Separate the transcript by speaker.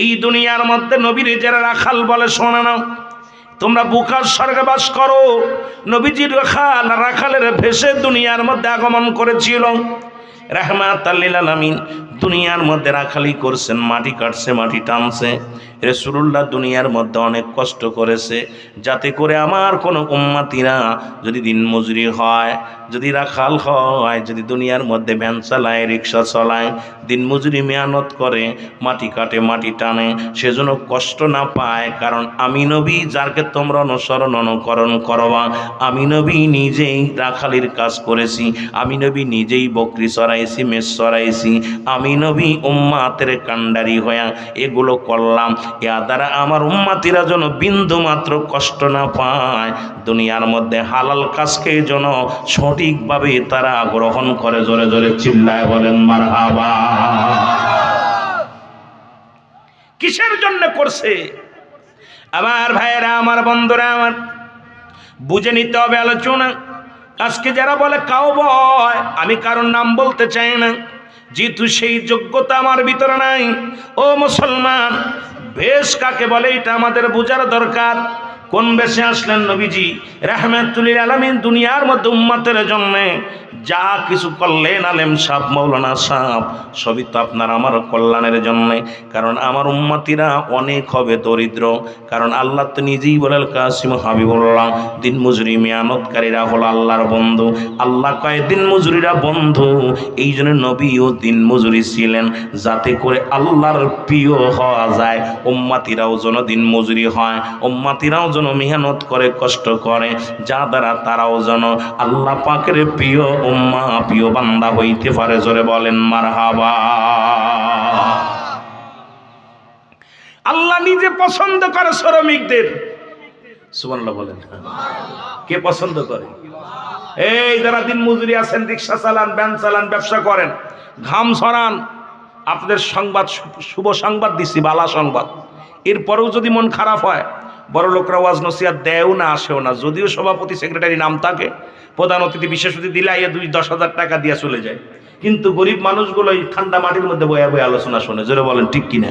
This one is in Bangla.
Speaker 1: এই দুনিয়ার মধ্যে নবীর যারা রাখাল বলে, শোনা নাও, তোমরা বুখার স্বর্গে বাস করো। নবীজির রাখালের ভেসে দুনিয়ার মধ্যে আগমন করেছিল রাহমাতাল লিল আলামিন। দুনিয়ার মধ্যে রাখালি করছেন, মাটি কাটছে, মাটি টানছে। রাসূলুল্লাহ দুনিয়ার মধ্যে অনেক কষ্ট করেছে, যাতে করে আমার কোনো উম্মতিরা যদি দিন মজুরি হয়, যদি রাখাল হয়, যদি দুনিয়ার মধ্যে ভ্যান চালায়, রিক্সা চালায়, দিন মজুরি মেহনত করে, মাটি কাটে, মাটি টানে, সেজন্য কষ্ট না পায়। কারণ আমি নবী যারকে তোমরা অনুকরণ করবা, আমি নবী নিজেই রাখালির কাজ করেছি, আমি নবী নিজেই বকরি চড়াইছি, মেষ চড়াইছি, আমি নবী উম্মাতের কান্ডারি হয়ে এগুলো করলাম। এর দ্বারা আমার উম্মাতিরা যেন বিন্দু মাত্র কষ্ট না পায়, দুনিয়ার মধ্যে হালাল কাজকে যেন সঠিকভাবে তারা গ্রহণ করে। জোরে জোরে চিল্লায় বলেন মারহাবা। কিসের জন্য করছে? আমার ভাইয়েরা, আমার বন্ধুরা, আমার বুঝে নিতে হবে আলোচনা। আজকে যারা বলে কাউবয়, আমি কারোর নাম বলতে চাই না, যেহেতু সেই যোগ্যতা আমার ভিতরে নাই। ও মুসলমান, বেশ কাকে বলে এটা আমাদের বোঝার দরকার। কোন বেশে আসলেন নবীজি রাহমাতুল লিল আলামিন? দুনিয়ার মধ্যে উম্মতের জন্য যা কিছু করলেন আলেম সাহেব, মাওলানা সাহেব, সবই তো আপনার আমার কল্যাণের জন্য। কারণ আমার উম্মতিরা অনেক হবে দরিদ্র। কারণ আল্লাহ তো নিজেই বলেন, কাসিম হাবিবুল্লাহ, দিন মজুরি মেহনতকারীরা হলো আল্লাহর বন্ধু। আল্লাহ কয় দিন মজুরিরা বন্ধু। এই জন্য নবীও দিন মজুরি ছিলেন, যাতে করে আল্লাহর প্রিয় হওয়া যায়, উম্মতিরাও যেন দিন মজুরি হয়, উম্মতিরাও যেন মেহনত করে, কষ্ট করে, যা দ্বারা তারাও যেন আল্লাহ পাকের প্রিয় উম্মা, প্রিয় বান্দা হইতে পারে। জোরে বলেন মারহাবা। আল্লাহ নিজে পছন্দ করে শ্রমিকদের। সুবহানাল্লাহ বলেন। কে পছন্দ করে? এই যারা দিন মজুরি আছেন, রিক্সা চালান, ভ্যান চালান, ব্যবসা করেন, ঘাম ছড়ান, আপনাদের সংবাদ, শুভ সংবাদ দিচ্ছি, বালা সংবাদ। এরপরেও যদি মন খারাপ হয়, বড় লোকরা ওয়াজ নসিহত দেয়ও না, আসেও না, যদিও সভাপতি সেক্রেটারি নাম থাকে, প্রধান অতিথি বিশেষ অতিথি দিলে 2-10,000 টাকা দিয়ে চলে যায়, কিন্তু গরিব মানুষগুলো এই ঠান্ডা মাটির মধ্যে বয়ে বয়ে আলোচনা শোনে। জোরে বলেন ঠিক কিনা?